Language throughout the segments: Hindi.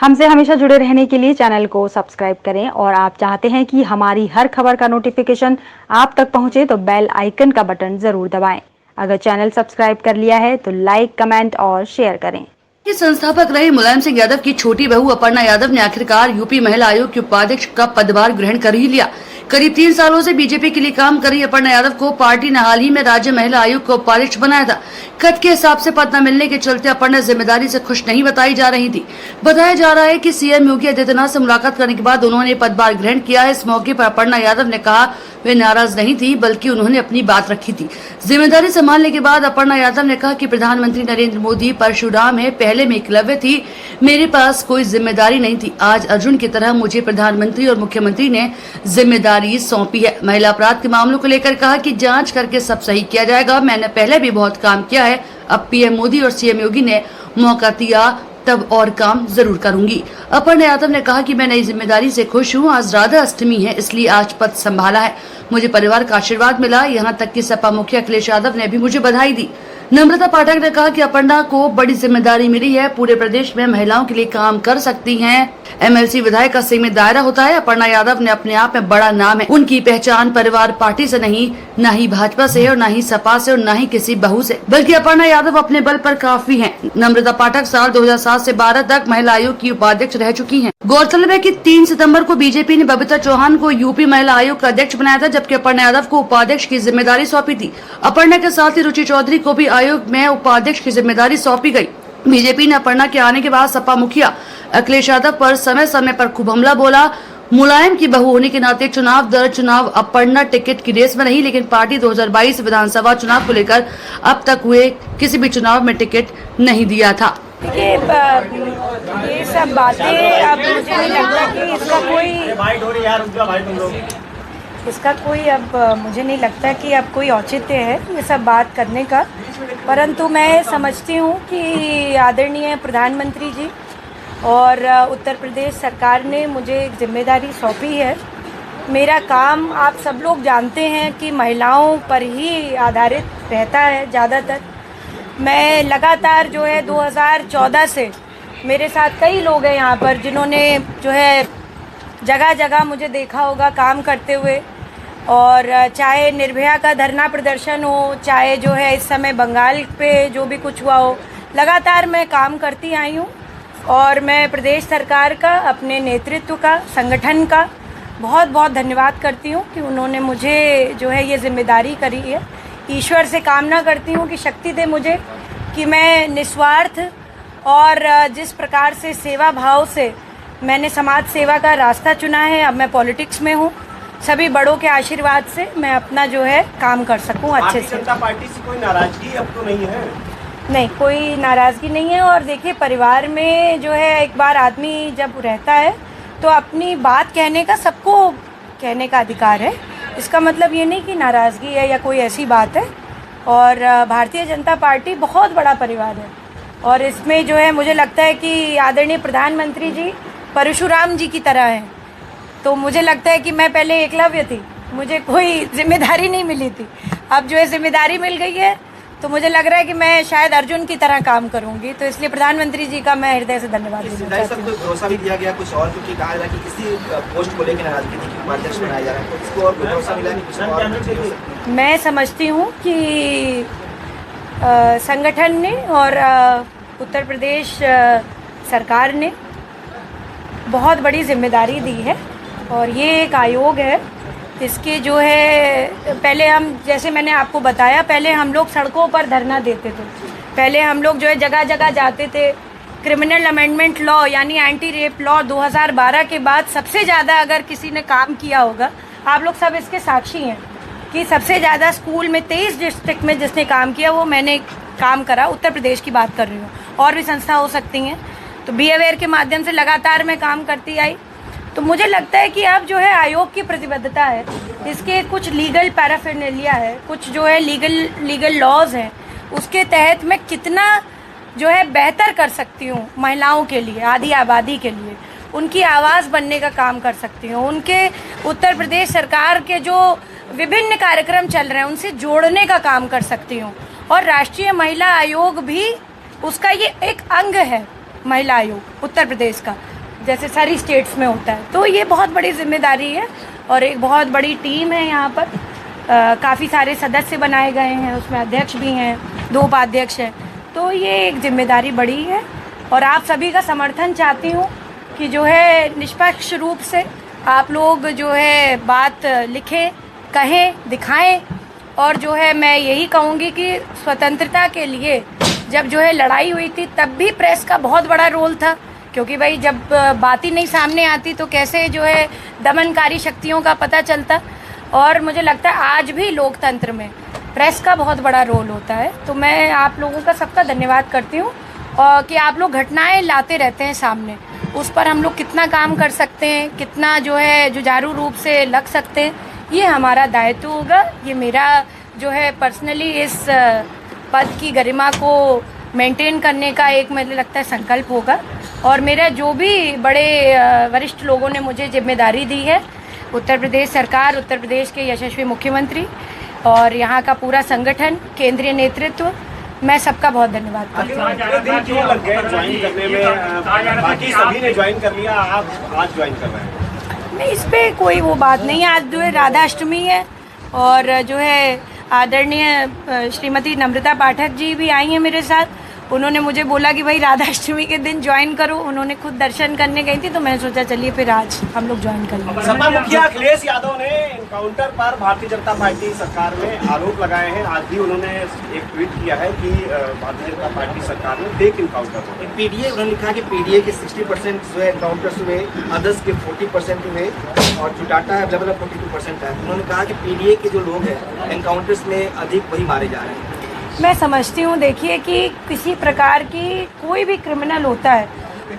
हमसे हमेशा जुड़े रहने के लिए चैनल को सब्सक्राइब करें और आप चाहते हैं कि हमारी हर खबर का नोटिफिकेशन आप तक पहुंचे तो बेल आइकन का बटन जरूर दबाएं। अगर चैनल सब्सक्राइब कर लिया है तो लाइक, कमेंट और शेयर करें। संस्थापक रहे मुलायम सिंह यादव की छोटी बहू अपर्णा यादव ने आखिरकार यूपी महिला आयोग के उपाध्यक्ष का पदभार ग्रहण कर ही लिया। करीब 3 सालों से बीजेपी के लिए काम कर रही अपर्णा यादव को पार्टी ने हाल ही में राज्य महिला आयोग का उपाध्यक्ष बनाया था। कद के हिसाब से पद न मिलने के चलते अपर्णा जिम्मेदारी से खुश नहीं बताई जा रही थी। बताया जा रहा है कि सीएम योगी आदित्यनाथ से मुलाकात करने के बाद उन्होंने पदभार ग्रहण किया है। इस मौके पर अपर्णा यादव ने कहा वे नाराज नहीं थी, बल्कि उन्होंने अपनी बात रखी थी। जिम्मेदारी संभालने के बाद अपर्णा यादव ने कहा कि प्रधानमंत्री नरेंद्र मोदी परशुराम है, पहले में एकलव्य थी, मेरे पास कोई जिम्मेदारी नहीं थी। आज अर्जुन की तरह मुझे प्रधानमंत्री और मुख्यमंत्री ने जिम्मेदारी सौंपी है। महिला अपराध के मामलों को लेकर कहा कि जांच करके सब सही किया जाएगा। मैंने पहले भी बहुत काम किया है, अब पीएम मोदी और सीएम योगी ने मौका दिया तब और काम जरूर करूंगी। अपर्णा यादव ने कहा कि मैं नई जिम्मेदारी से खुश हूं। आज राधा अष्टमी है, इसलिए आज पद संभाला है। मुझे परिवार का आशीर्वाद मिला, यहाँ तक कि सपा मुखिया अखिलेश यादव ने भी मुझे बधाई दी। नम्रता पाठक ने कहा कि अपर्णा को बड़ी जिम्मेदारी मिली है, पूरे प्रदेश में महिलाओं के लिए काम कर सकती हैं। एमएलसी विधायक का सीमित दायरा होता है। अपर्णा यादव ने अपने आप में बड़ा नाम है। उनकी पहचान परिवार पार्टी से नहीं, न ही भाजपा से और न ही सपा से और न ही किसी बहू से, बल्कि अपर्णा यादव अपने बल पर काफी हैं। नम्रता पाठक साल 2007 से 12 तक महिला आयोग की उपाध्यक्ष रह चुकी हैं। गौरतलब है कि 3 सितंबर को बीजेपी ने बबीता चौहान को यूपी महिला आयोग का अध्यक्ष बनाया था, जबकि अपर्णा यादव को उपाध्यक्ष की जिम्मेदारी सौंपी थी। अपर्णा के साथ ही रुचि चौधरी को भी आयोग में उपाध्यक्ष की जिम्मेदारी सौंपी गई। बीजेपी ने अपर्णा के आने के बाद सपा मुखिया अखिलेश यादव पर समय समय पर खूब हमला बोला। मुलायम की बहू होने के नाते चुनाव दर चुनाव अपर्णा टिकट की रेस में रही, लेकिन पार्टी 2022 विधानसभा चुनाव को लेकर अब तक हुए किसी भी चुनाव में टिकट नहीं दिया था। ये सब बातें अब मुझे नहीं लगता कि मुझे नहीं लगता कि अब कोई औचित्य है ये सब बात करने का। परंतु मैं समझती हूँ कि आदरणीय प्रधानमंत्री जी और उत्तर प्रदेश सरकार ने मुझे एक जिम्मेदारी सौंपी है। मेरा काम आप सब लोग जानते हैं कि महिलाओं पर ही आधारित रहता है ज़्यादातर। मैं लगातार जो है 2014 से मेरे साथ कई लोग हैं यहाँ पर जिन्होंने जो है जगह जगह मुझे देखा होगा काम करते हुए, और चाहे निर्भया का धरना प्रदर्शन हो, चाहे जो है इस समय बंगाल पे जो भी कुछ हुआ हो, लगातार मैं काम करती आई हूँ। और मैं प्रदेश सरकार का, अपने नेतृत्व का, संगठन का बहुत बहुत धन्यवाद करती हूँ कि उन्होंने मुझे जो है ये जिम्मेदारी करी है। ईश्वर से कामना करती हूँ कि शक्ति दे मुझे कि मैं निस्वार्थ और जिस प्रकार से सेवा भाव से मैंने समाज सेवा का रास्ता चुना है, अब मैं पॉलिटिक्स में हूँ, सभी बड़ों के आशीर्वाद से मैं अपना जो है काम कर सकूँ अच्छे से। जनता पार्टी से कोई नाराजगी अब तो नहीं है? नहीं, कोई नाराज़गी नहीं है। और देखिए, परिवार में जो है एक बार आदमी जब रहता है तो अपनी बात कहने का, सबको कहने का अधिकार है। इसका मतलब ये नहीं कि नाराज़गी है या कोई ऐसी बात है। और भारतीय जनता पार्टी बहुत बड़ा परिवार है, और इसमें जो है मुझे लगता है कि आदरणीय प्रधानमंत्री जी परशुराम जी की तरह हैं। तो मुझे लगता है कि मैं पहले एकलव्य थी, मुझे कोई जिम्मेदारी नहीं मिली थी। अब जो है जिम्मेदारी मिल गई है, तो मुझे लग रहा है कि मैं शायद अर्जुन की तरह काम करूंगी। तो इसलिए प्रधानमंत्री जी का मैं हृदय से धन्यवाद देना चाहती हूँ। भरोसा भी दिया गया कुछ और, क्योंकि कहा जा रहा है कि किसी पोस्ट को लेकर नाराजगी नहीं की, उपाध्यक्ष बनाया जा रहा है, तो इसको और भरोसा मिला कि कुछ और। मैं समझती हूँ कि संगठन ने और उत्तर प्रदेश सरकार ने बहुत बड़ी जिम्मेदारी दी है। और ये एक आयोग है, इसके जो है पहले हम, जैसे मैंने आपको बताया, पहले हम लोग सड़कों पर धरना देते थे। पहले हम लोग जो है जगह जगह जाते थे। क्रिमिनल अमेंडमेंट लॉ यानी एंटी रेप लॉ 2012 के बाद सबसे ज़्यादा अगर किसी ने काम किया होगा, आप लोग सब इसके साक्षी हैं कि सबसे ज़्यादा स्कूल में 23 डिस्ट्रिक्ट में जिसने काम किया वो मैंने काम करा। उत्तर प्रदेश की बात कर रही हूँ, और भी संस्था हो सकती हैं। तो बी अवेयर के माध्यम से लगातार मैं काम करती आई। तो मुझे लगता है कि अब जो है आयोग की प्रतिबद्धता है, इसके कुछ लीगल पैराफिर्नेलिया है, कुछ जो है लीगल लॉज हैं, उसके तहत मैं कितना जो है बेहतर कर सकती हूँ महिलाओं के लिए, आधी आबादी के लिए, उनकी आवाज़ बनने का काम कर सकती हूँ। उनके उत्तर प्रदेश सरकार के जो विभिन्न कार्यक्रम चल रहे हैं उनसे जोड़ने का काम कर सकती हूँ। और राष्ट्रीय महिला आयोग भी उसका ये एक अंग है, महिला आयोग उत्तर प्रदेश का। जैसे सारी स्टेट्स में होता है। तो ये बहुत बड़ी जिम्मेदारी है और एक बहुत बड़ी टीम है यहाँ पर। काफ़ी सारे सदस्य बनाए गए हैं, उसमें अध्यक्ष भी हैं, 2 उपाध्यक्ष हैं। तो ये एक जिम्मेदारी बड़ी है और आप सभी का समर्थन चाहती हूँ कि जो है निष्पक्ष रूप से आप लोग जो है बात लिखें, कहें, दिखाएं। और जो है मैं यही कहूँगी कि स्वतंत्रता के लिए जब जो है लड़ाई हुई थी तब भी प्रेस का बहुत बड़ा रोल था, क्योंकि भाई जब बात ही नहीं सामने आती तो कैसे जो है दमनकारी शक्तियों का पता चलता। और मुझे लगता है आज भी लोकतंत्र में प्रेस का बहुत बड़ा रोल होता है। तो मैं आप लोगों का सबका धन्यवाद करती हूँ और कि आप लोग घटनाएं लाते रहते हैं सामने, उस पर हम लोग कितना काम कर सकते हैं, कितना जो है जुझारू रूप से लग सकते हैं, ये हमारा दायित्व होगा। ये मेरा जो है पर्सनली इस पद की गरिमा को मेंटेन करने का एक मुझे लगता है संकल्प होगा। और मेरा जो भी बड़े वरिष्ठ लोगों ने मुझे जिम्मेदारी दी है, उत्तर प्रदेश सरकार, उत्तर प्रदेश के यशस्वी मुख्यमंत्री और यहाँ का पूरा संगठन, केंद्रीय नेतृत्व, मैं सबका बहुत धन्यवाद करती हूँ। दिन क्यों लग गए ज्वाइन करने में? बाकी सभी ने ज्वाइन कर लिया, आप आज ज्वाइन कर रहे हैं। नहीं, इस पे कोई वो बात नहीं है। आज जो है राधा अष्टमी है और जो है आदरणीय श्रीमती नम्रता पाठक जी भी आई हैं मेरे साथ। उन्होंने मुझे बोला कि भाई राधा अष्टमी के दिन ज्वाइन करो। उन्होंने खुद दर्शन करने गई थी तो मैंने सोचा चलिए फिर आज हम लोग ज्वाइन कर लेंगे। सपा मुखिया अखिलेश यादव ने एनकाउंटर पर भारतीय जनता पार्टी सरकार में आरोप लगाए हैं। आज भी उन्होंने एक ट्वीट किया है कि भारतीय जनता पार्टी सरकार ने फेक एनकाउंटर हुए। पीडीए, उन्होंने लिखा कि पीडीए के 60% जो है एनकाउंटर्स हुए, अदर्स के 40% हुए और जो डाटा अवेलेबल 42% है। उन्होंने कहा कि पीडीए के जो लोग हैं एनकाउंटर्स में अधिक वही मारे जा रहे हैं। मैं समझती हूँ, देखिए कि किसी प्रकार की कोई भी क्रिमिनल होता है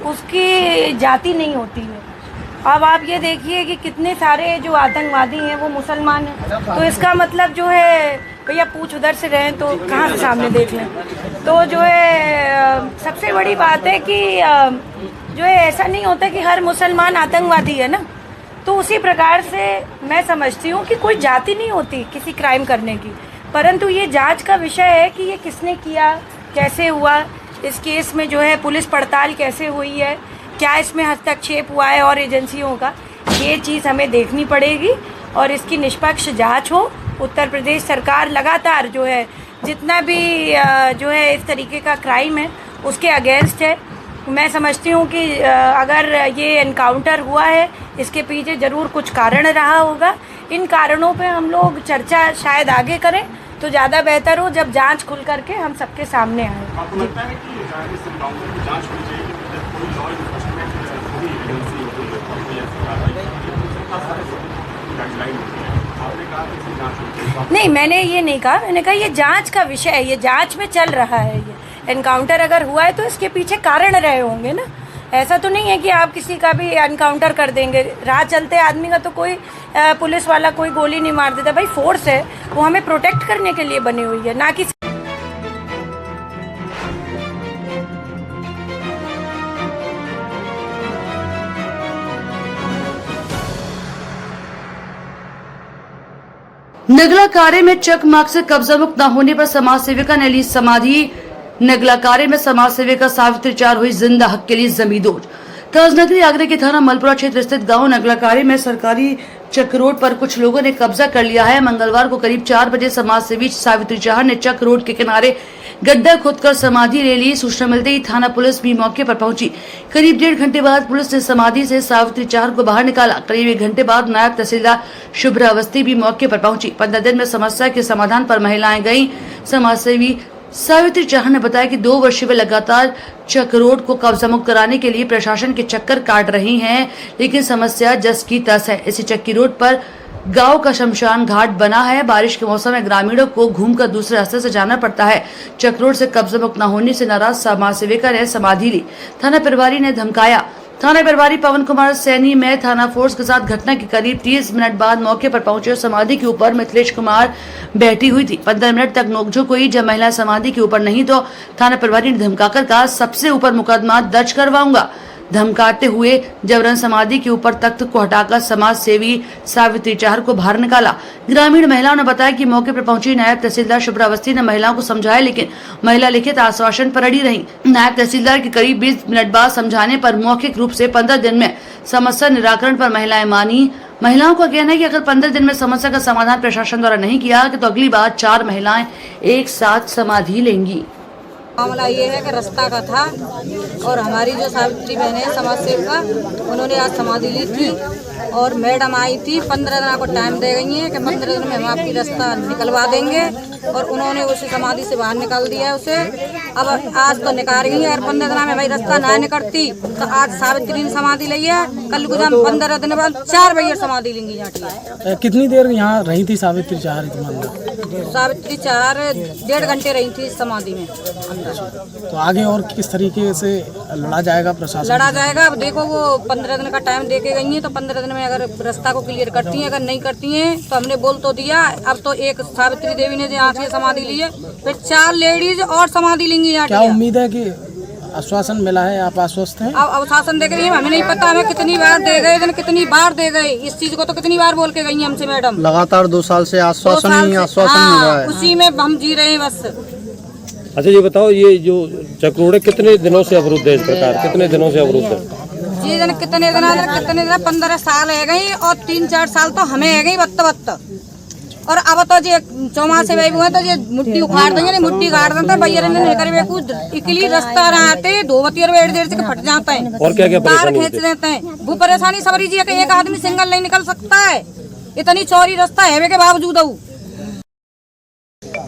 उसकी जाति नहीं होती है। अब आप ये देखिए कि कितने सारे जो आतंकवादी हैं वो मुसलमान हैं, तो इसका मतलब जो है भैया पूछ उधर से रहें तो कहाँ से सामने देख लें। तो जो है सबसे बड़ी बात है कि जो है ऐसा नहीं होता कि हर मुसलमान आतंकवादी है ना। तो उसी प्रकार से मैं समझती हूँ कि कोई जाति नहीं होती किसी क्राइम करने की, परंतु ये जांच का विषय है कि ये किसने किया, कैसे हुआ, इस केस में जो है पुलिस पड़ताल कैसे हुई है, क्या इसमें हस्तक्षेप हुआ है और एजेंसियों का, ये चीज़ हमें देखनी पड़ेगी और इसकी निष्पक्ष जांच हो। उत्तर प्रदेश सरकार लगातार जो है जितना भी जो है इस तरीके का क्राइम है उसके अगेंस्ट है। मैं समझती हूँ कि अगर ये एनकाउंटर हुआ है इसके पीछे ज़रूर कुछ कारण रहा होगा। इन कारणों पे हम लोग चर्चा शायद आगे करें तो ज़्यादा बेहतर हो, जब जांच खुल करके हम सबके सामने आए। आपको लगता है कि इस एनकाउंटर की जांच होनी चाहिए कि कोई लॉ इन्फोर्समेंट कोई एजेंसी होती है, आपने कहा कि इसकी जांच होनी चाहिए? नहीं, मैंने ये नहीं कहा। मैंने कहा ये जांच का विषय है, ये जांच में चल रहा है। ये एनकाउंटर अगर हुआ है तो इसके पीछे कारण रहे होंगे ना। ऐसा तो नहीं है कि आप किसी का भी एनकाउंटर कर देंगे। राह चलते आदमी का तो कोई पुलिस वाला कोई गोली नहीं मार देता। भाई फोर्स है, वो हमें प्रोटेक्ट करने के लिए बनी हुई है, ना कि नगला कारे में चेक मार्क से कब्जा मुक्त न होने पर समाज सेविका ने ली समाधि। नगला कारे में समाज सेविका सावित्री चार हुई जिंदा, हक के लिए जमींदोज। ताजनगरी आगरा के थाना मलपुरा क्षेत्र स्थित गांव नगलाकारी में सरकारी चक रोड पर कुछ लोगों ने कब्जा कर लिया है। मंगलवार को करीब 4 बजे समाज सेवी सावित्री चाह ने चक रोड के किनारे गड्ढा खोदकर समाधि ले ली। सूचना मिलते ही थाना पुलिस भी मौके पर पहुंची। करीब 1.5 घंटे बाद पुलिस ने समाधि से सावित्री चाह को बाहर निकाला। करीब 1 घंटे बाद नायब तहसीलदार शुभ्रा अवस्थी भी मौके पर पहुंची। 15 दिन में समस्या के समाधान पर महिलाएं गयी। समाज सेवी सावित्री चाह ने बताया कि 2 वर्ष में लगातार चक रोड को कब्जा मुक्त कराने के लिए प्रशासन के चक्कर काट रही हैं, लेकिन समस्या जस की तस है। इसी चक्की रोड पर गांव का शमशान घाट बना है। बारिश के मौसम में ग्रामीणों को घूमकर दूसरे रास्ते से जाना पड़ता है। चक रोड से कब्जा मुक्त न होने से नाराज समाज सेविका ने समाधि ली। थाना प्रभारी ने धमकाया। थाना प्रभारी पवन कुमार सैनी में थाना फोर्स के साथ घटना के करीब 30 मिनट बाद मौके पर पहुंचे और समाधि के ऊपर मिथिलेश कुमार बैठी हुई थी। 15 मिनट तक नोकझोंक हुई। जब महिला समाधि के ऊपर नहीं तो थाना प्रभारी ने धमकाकर कहा, सबसे ऊपर मुकदमा दर्ज करवाऊंगा। धमकाते हुए जबरन समाधि के ऊपर तख्त को हटाकर समाज सेवी सावित्री चाहर को बाहर निकाला। ग्रामीण महिलाओं ने बताया कि मौके पर पहुंची नायब तहसीलदार शुभ्रा अवस्थी ने महिलाओं को समझाया, लेकिन महिला लिखित आश्वासन पर अड़ी रही। नायब तहसीलदार के करीब 20 मिनट बाद समझाने पर मौखिक रूप से 15 दिन में समस्या निराकरण पर महिलाएं मानी। महिलाओं का कहना है कि अगर 15 दिन में समस्या का समाधान प्रशासन द्वारा नहीं किया तो अगली बार 4 महिलाएं एक साथ समाधि लेंगी। मामला ये है कि रास्ता का था और हमारी जो सावित्री बहन है समाज सेविका, उन्होंने आज समाधि ली थी और मैडम आई थी। 15 दिन को टाइम दे गई है कि 15 दिन में हम आपकी रास्ता निकलवा देंगे और उन्होंने उसे समाधि से बाहर निकाल दिया है उसे। अब आज तो निकाल रही है और 15 दिन में भाई रास्ता ना निकलती तो आज सावित्री ने समाधि ली है, कल को हम 15 दिन बाद 4 बजे समाधि लेंगी। यहाँ कितनी देर यहाँ रही थी सावित्री चाहर? सावित्री चाहर 1.5 घंटे रही थी समाधि में। तो आगे और किस तरीके से लड़ा जाएगा प्रशासन? लड़ा जाएगा। अब देखो वो 15 दिन का टाइम दे के गई है तो 15 दिन में अगर रास्ता को क्लियर करती हैं, अगर नहीं करती हैं तो हमने बोल तो दिया। अब तो एक सावित्री देवी ने यहाँ से समाधि ली है, फिर 4 लेडीज और समाधि लेंगी यहाँ। क्या उम्मीद है कि आश्वासन मिला है? आप आश्वस्त हैं? अब आश्वासन दे रही है, हमें नहीं पता हमें कितनी बार दे गए, कितनी बार दे गए। इस चीज को तो कितनी बार बोल के गई हमसे मैडम। लगातार 2 साल से आश्वासन ही आश्वासन मिल रहा है। उसी में हम जी रहे हैं बस। अच्छा ये बताओ, ये जो चक्रोड़े कितने दिनों से अवरुद्ध है? इस प्रकार कितने दिनों से अवरुद्ध है? जी कितने दिन 15 साल है गई और 3-4 साल तो हमें है गई बत्त। और अब तो जे चौमासे से हुए तो ये मुट्ठी उखाड़ देंगे, मुट्ठी काट देते भैया ने करे कुछ इकली रास्ता रहते धोवती और देर से फट जाता है और क्या क्या तार खींच देते हैं। वो परेशानी सबरी जी है कि एक आदमी सिंगल नहीं निकल सकता है, इतनी चौड़ी रास्ता है के बावजूद।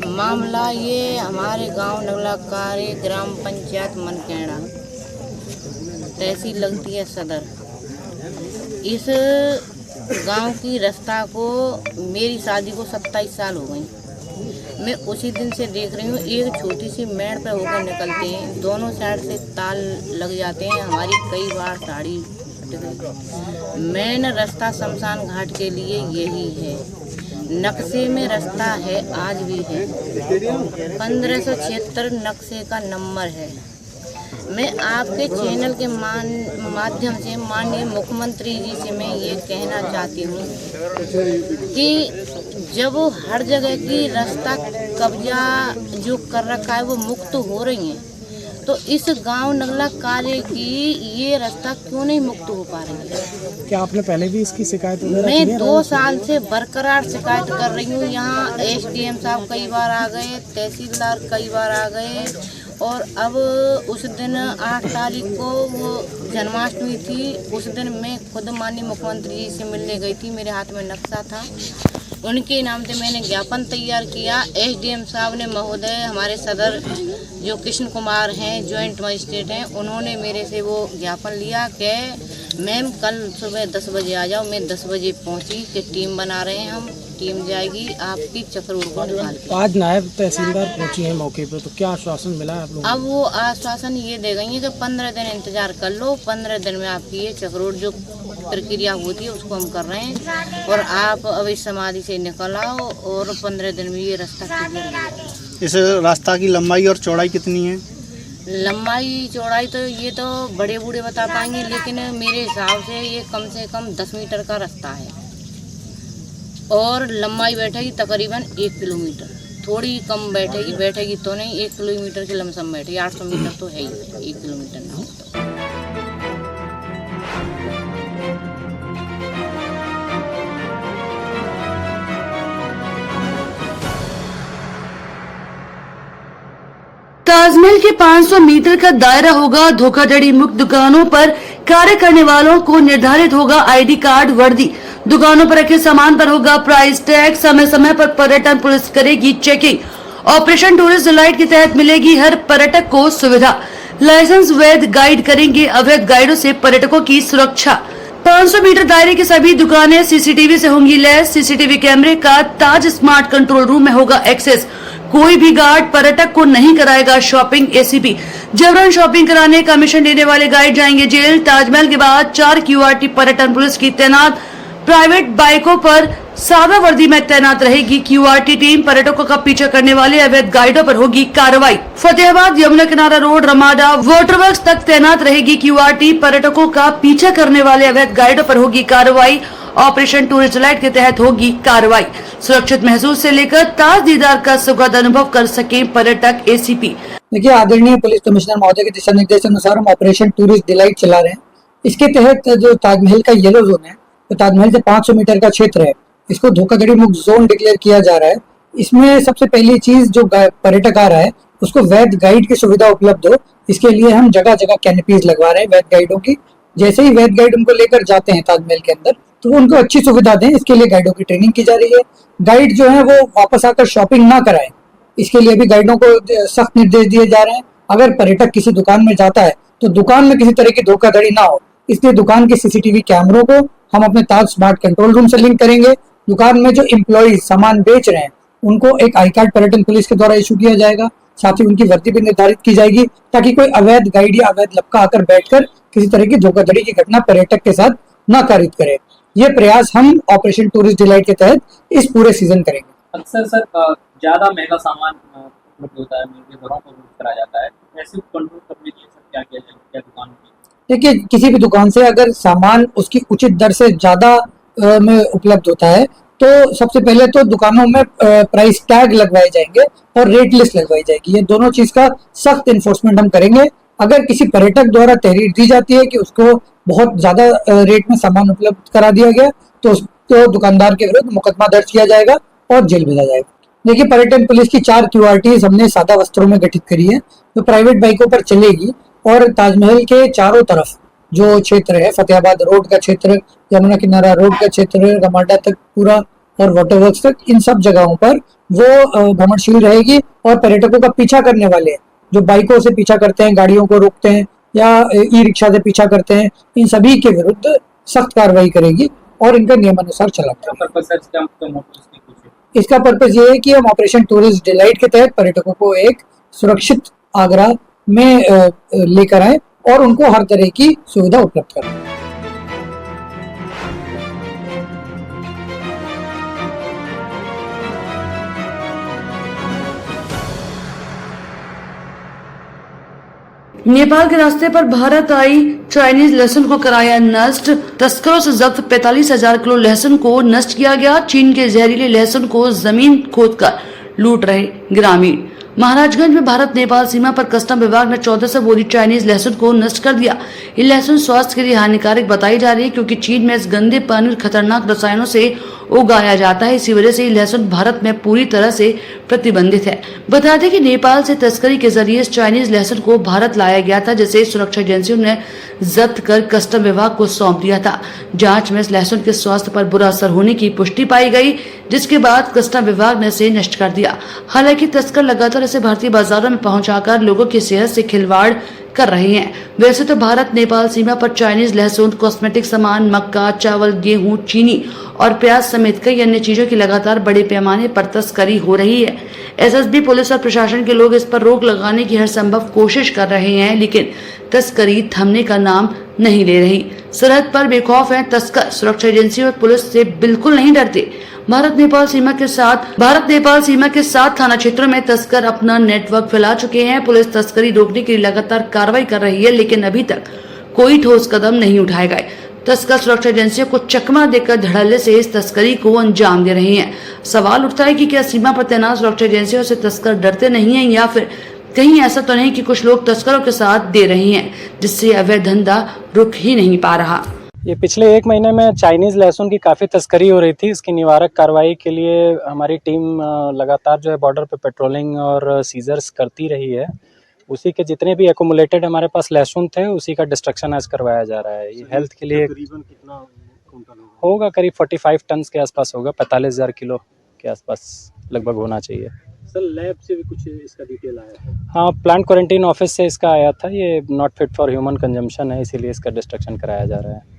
मामला ये हमारे गांव नगलाकारी ग्राम पंचायत मनकेड़ा तहसील लगती है सदर। इस गांव की रास्ता को मेरी शादी को 27 साल हो गई। मैं उसी दिन से देख रही हूँ एक छोटी सी मेड़ पे होकर निकलते हैं, दोनों साइड से ताल लग जाते हैं। हमारी कई बार साड़ी फट गई। मेन रास्ता शमशान घाट के लिए यही है। नक्शे में रास्ता है, आज भी है। 1576 नक्शे का नंबर है। मैं आपके चैनल के माध्यम से माननीय मुख्यमंत्री जी से मैं ये कहना चाहती हूँ कि जब हर जगह की रास्ता कब्जा जो कर रखा है वो मुक्त हो रही है, तो इस गांव नगला कार्य की ये रास्ता क्यों नहीं मुक्त हो पा रही है? क्या आपने पहले भी इसकी शिकायत वगैरह की है? मैं 2 साल से बरकरार शिकायत कर रही हूँ। यहाँ SDM साहब कई बार आ गए, तहसीलदार कई बार आ गए और अब उस दिन 8 तारीख को वो जन्माष्टमी थी, उस दिन मैं खुद माननीय मुख्यमंत्री जी से मिलने गई थी। मेरे हाथ में नक्शा था, उनके नाम से मैंने ज्ञापन तैयार किया। SDM साहब ने महोदय हमारे सदर जो कृष्ण कुमार हैं, जॉइंट मजिस्ट्रेट हैं, उन्होंने मेरे से वो ज्ञापन लिया कि मैम कल सुबह 10 बजे आ जाओ। मैं 10 बजे पहुंची कि टीम बना रहे हैं हम, टीम जाएगी आपकी चक्रोड़ को निकाल। तो आज नायब तहसीलदार पहुंची है मौके पर, तो क्या आश्वासन मिला आप लोगों को? अब वो आश्वासन ये दे गई है कि 15 दिन इंतजार कर लो, 15 दिन में आपकी ये चक्रोड़ जो प्रक्रिया होती है उसको हम कर रहे हैं और आप अब इस समाधि से निकल आओ और 15 दिन में ये रास्ता क्लियर हो जाएगा। इस रास्ता की लंबाई और चौड़ाई कितनी है? लंबाई चौड़ाई तो ये तो बड़े बूढ़े बता पाएंगे, लेकिन मेरे हिसाब से ये कम से कम 10 मीटर का रास्ता है और लंबाई बैठेगी तकरीबन 1 किलोमीटर। थोड़ी कम बैठेगी तो नहीं, 1 किलोमीटर की लमसम बैठेगी। 800 मीटर तो है ही, 1 किलोमीटर ना हो तो। ताजमहल के 500 मीटर का दायरा होगा। धोखाधड़ी मुक्त दुकानों पर कार्य करने वालों को निर्धारित होगा ID कार्ड, वर्दी। दुकानों पर रखे सामान पर होगा प्राइस टैग। समय समय पर पर्यटन पुलिस करेगी चेकिंग। ऑपरेशन टूरिस्ट डिलाइट के तहत मिलेगी हर पर्यटक को सुविधा। लाइसेंस वैध गाइड करेंगे अवैध गाइडों से पर्यटकों की सुरक्षा। 500 मीटर दायरे की सभी दुकानें CCTV से होंगी लैस। CCTV कैमरे का ताज स्मार्ट कंट्रोल रूम में होगा एक्सेस। कोई भी गार्ड पर्यटक को नहीं कराएगा शॉपिंग। ACP जबरन शॉपिंग कराने कमीशन देने वाले गाइड जाएंगे जेल। ताजमहल के बाद 4 QRT पर्यटन पुलिस की तैनात। प्राइवेट बाइकों पर सादा वर्दी में तैनात रहेगी क्यूआरटी टीम। पर्यटकों का पीछा करने वाले अवैध गाइडों पर होगी कार्रवाई। फतेहाबाद यमुना किनारा रोड रमाडा वाटरवर्क्स तक तैनात रहेगी क्यूआरटी। पर्यटकों का पीछा करने वाले अवैध गाइडों पर होगी कार्रवाई। ऑपरेशन टूरिस्ट डिलाइट के तहत होगी कार्रवाई। सुरक्षित महसूस से लेकर ताज दीदार का सुखद अनुभव कर सके पर्यटक। एसीपी देखिए, आदरणीय पुलिस कमिश्नर महोदय के दिशा निर्देश अनुसार हम ऑपरेशन टूरिस्ट डिलाइट चला रहे हैं। इसके तहत जो ताजमहल का येलो जोन है, तो ताजमहल से 500 मीटर का क्षेत्र है, इसको धोखाधड़ी मुक्त जोन डिक्लेयर किया जा रहा है। इसमें सबसे पहली चीज, जो पर्यटक आ रहा है उसको वैध गाइड की सुविधा उपलब्ध हो, इसके लिए हम जगह जगह कैनपीज लगवा रहे हैं वैध गाइडों की। जैसे ही वैध गाइड उनको लेकर जाते हैं ताजमहल के अंदर, तो वो उनको अच्छी सुविधा दें, इसके लिए गाइडों की ट्रेनिंग की जा रही है। गाइड जो है वो वापस आकर शॉपिंग ना कराएं, इसके लिए भी गाइडों को सख्त निर्देश दिए जा रहे हैं। अगर पर्यटक किसी दुकान में जाता है तो दुकान में किसी तरह की धोखाधड़ी ना हो, इसलिए दुकान के सीसीटीवी कैमरों को हम अपने ताज स्मार्ट कंट्रोल रूम से लिंक करेंगे। दुकान में जो एम्प्लॉइज सामान बेच रहे हैं उनको एक आई कार्ड पर्यटन पुलिस के द्वारा इशू किया जाएगा। साथ ही उनकी वर्दी भी निर्धारित की जाएगी, ताकि कोई अवैध गाइड या अवैध लपका आकर बैठकर किसी तरह की धोखाधड़ी की घटना पर्यटक के साथ न कारित करे। ये प्रयास हम ऑपरेशन टूरिस्ट डिलाइट के तहत इस पूरे सीजन करेंगे। अक्सर सर ज्यादा महंगा सामान उपलब्ध होता है, महंगे दरों पर करा जाता है, ऐसे कंट्रोल करने के लिए सर क्या किया जाए, क्या दुकान में? देखिए, किसी भी दुकान से अगर सामान उसकी उचित दर से ज्यादा में उपलब्ध होता है तो सबसे पहले तो दुकानों में प्राइस टैग लगवाए जाएंगे और रेट लिस्ट लगवाई जाएगी। ये दोनों चीज का सख्त इन्फोर्समेंट हम करेंगे। अगर किसी पर्यटक द्वारा तहरीर दी जाती है कि उसको बहुत ज्यादा रेट में सामान उपलब्ध करा दिया गया, तो दुकानदार के विरुद्ध मुकदमा दर्ज किया जाएगा और जेल भेजा जाएगा। देखिए, पर्यटन पुलिस की 4 क्यूआरटीज हमने सादा वस्त्रों में गठित करी है, जो प्राइवेट बाइकों पर चलेगी और ताजमहल के चारों तरफ जो क्षेत्र है, फतेहाबाद रोड का क्षेत्र, यमुना किनारा रोड का क्षेत्र, रमाडा तक पूरा और वाटरवर्क्स तक, इन सब जगहों पर वो भ्रमणशील रहेगी। और पर्यटकों का पीछा करने वाले जो बाइकों से पीछा करते हैं, गाड़ियों को रोकते हैं या ई रिक्शा से पीछा करते हैं, इन सभी के विरुद्ध सख्त कार्रवाई करेगी और इनका नियमानुसार चलाएगी। इसका पर्पज ये है कि हम ऑपरेशन टूरिस्ट डिलाइट के तहत पर्यटकों को एक सुरक्षित आगरा में लेकर आए और उनको हर तरह की सुविधा उपलब्ध कराएं। नेपाल के रास्ते पर भारत आई चाइनीज लहसुन को कराया नष्ट। तस्करों से जब्त 45,000 किलो लहसुन को नष्ट किया गया। चीन के जहरीले लहसुन को जमीन खोदकर लूट रहे ग्रामीण। महाराजगंज में भारत नेपाल सीमा पर कस्टम विभाग ने 1400 बोरी चाइनीज लहसुन को नष्ट कर दिया। ये लहसुन स्वास्थ्य के लिए हानिकारक बताई जा रही है, क्योंकि चीन में इस गंदे पानी और खतरनाक रसायनों से उगाया जाता है। इसी वजह से ये लहसुन भारत में पूरी तरह से प्रतिबंधित है। बता दें कि नेपाल से तस्करी के जरिए इस चाइनीज लहसुन को भारत लाया गया था, जिसे सुरक्षा एजेंसियों ने जब्त कर कस्टम विभाग को सौंप दिया था। जांच में इस लहसुन के स्वास्थ्य पर बुरा असर होने की पुष्टि पाई गई, जिसके बाद कस्टम विभाग ने इसे नष्ट कर दिया। हालांकि तस्कर लगातार इसे भारतीय बाजारों में पहुंचाकर लोगों की सेहत से खिलवाड़ कर रहे हैं। वैसे तो भारत नेपाल सीमा पर चाइनीज लहसुन, कॉस्मेटिक सामान, मक्का, चावल, गेहूं, चीनी और प्याज समेत कई अन्य चीजों की लगातार बड़े पैमाने पर तस्करी हो रही है। एसएसबी, पुलिस और प्रशासन के लोग इस पर रोक लगाने की हर संभव कोशिश कर रहे हैं, लेकिन तस्करी थमने का नाम नहीं ले रही। सरहद पर बेखौफ हैं तस्कर। सुरक्षा एजेंसियों और पुलिस से बिल्कुल नहीं डरते। भारत नेपाल सीमा के 7 थाना क्षेत्रों में तस्कर अपना नेटवर्क फैला चुके हैं। पुलिस तस्करी रोकने के लिए लगातार कार्रवाई कर रही है, लेकिन अभी तक कोई ठोस कदम नहीं उठाए गए। तस्कर सुरक्षा एजेंसियों को चकमा देकर धड़ल्ले से इस तस्करी को अंजाम दे रहे हैं। सवाल उठता है कि क्या सीमा पर तैनात सुरक्षा एजेंसियों से तस्कर डरते नहीं हैं, या फिर कहीं ऐसा तो नहीं कि कुछ लोग तस्करों के साथ दे रहे हैं, जिससे अवैध धंधा रुक ही नहीं पा रहा। ये पिछले 1 महीने में चाइनीज़ लहसुन की काफ़ी तस्करी हो रही थी। इसकी निवारक कार्रवाई के लिए हमारी टीम लगातार जो है बॉर्डर पे पेट्रोलिंग और सीजर्स करती रही है। उसी के जितने भी एक्यूमुलेटेड हमारे पास लहसुन थे, उसी का डिस्ट्रक्शन आज करवाया जा रहा है। ये हेल्थ के लिए करीबन कितना कुंटल होगा? करीब 45 टन के आसपास होगा। 45,000 किलो के आसपास लगभग होना चाहिए। सर, लैब से भी कुछ इसका डिटेल आया था? हाँ, प्लांट क्वारंटीन ऑफिस से इसका आया था। ये not fit for human consumption है, इसीलिए इसका डिस्ट्रक्शन कराया जा रहा है।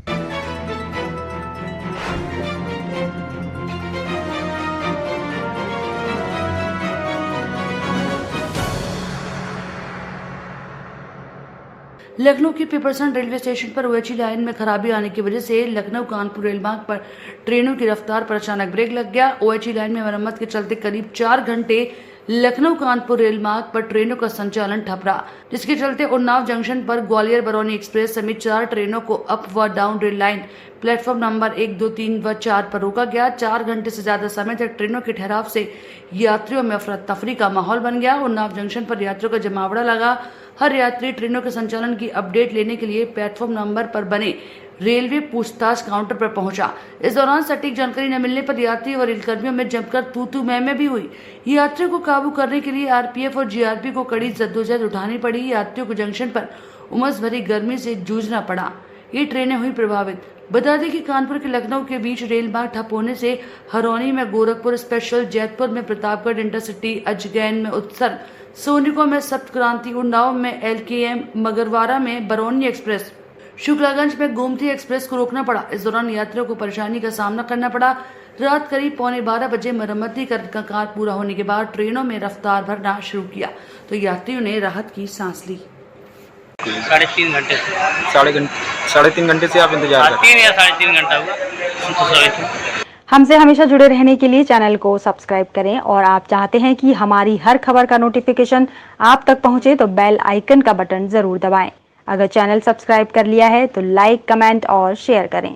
लखनऊ की पीपरसन रेलवे स्टेशन पर ओएचई लाइन में खराबी आने की वजह से लखनऊ कानपुर रेल मार्ग पर ट्रेनों की रफ्तार पर अचानक ब्रेक लग गया। ओएचई लाइन में मरम्मत के चलते करीब 4 घंटे लखनऊ कानपुर रेल मार्ग पर ट्रेनों का संचालन ठप रहा, जिसके चलते उन्नाव जंक्शन पर ग्वालियर बरौनी एक्सप्रेस समेत 4 ट्रेनों को अप व down rail line platform number 1, 2, 3 व 4 पर रोका गया। 4 घंटे से ज्यादा समय तक ट्रेनों के ठहराव से यात्रियों में अफरा तफरी का माहौल बन गया। उन्नाव जंक्शन पर यात्रियों का जमावड़ा लगा। हर यात्री ट्रेनों के संचालन की अपडेट लेने के लिए प्लेटफॉर्म नंबर पर बने रेलवे पूछताछ काउंटर पर पहुंचा। इस दौरान सटीक जानकारी न मिलने पर यात्री और रेलकर्मियों में जमकर तू मैं भी हुई। यात्रियों को काबू करने के लिए आरपीएफ और जीआरपी को कड़ी जद्दोजहद उठानी पड़ी। यात्रियों को जंक्शन पर उमस भरी गर्मी से जूझना पड़ा। ये ट्रेनें हुई प्रभावित। बता दें कि कानपुर के लखनऊ के बीच रेल मार्ग ठप होने से हरौनी में गोरखपुर स्पेशल, जैतपुर में प्रतापगढ़ इंटरसिटी, अजगैन में उत्सर्ग, सोनिको में सप्तक्रांति, उन्नाव में एलकेएम, मगरवाड़ा में बरौनी एक्सप्रेस, शुक्लागंज में गोमती एक्सप्रेस को रोकना पड़ा। इस दौरान यात्रियों को परेशानी का सामना करना पड़ा। रात करीब 11:15 बजे मरम्मती का कार्य पूरा होने के बाद ट्रेनों में रफ्तार भरना शुरू किया तो यात्रियों ने राहत की सांस ली। 3.5 घंटे से 3.5 घंटे से आप इंतजार कर 3 या 3.5 घंटा हुआ। हमसे हमेशा जुड़े रहने के लिए चैनल को सब्सक्राइब करें और आप चाहते हैं कि हमारी हर खबर का नोटिफिकेशन आप तक पहुंचे तो बेल आइकन का बटन जरूर दबाएं। अगर चैनल सब्सक्राइब कर लिया है तो लाइक, कमेंट और शेयर करें।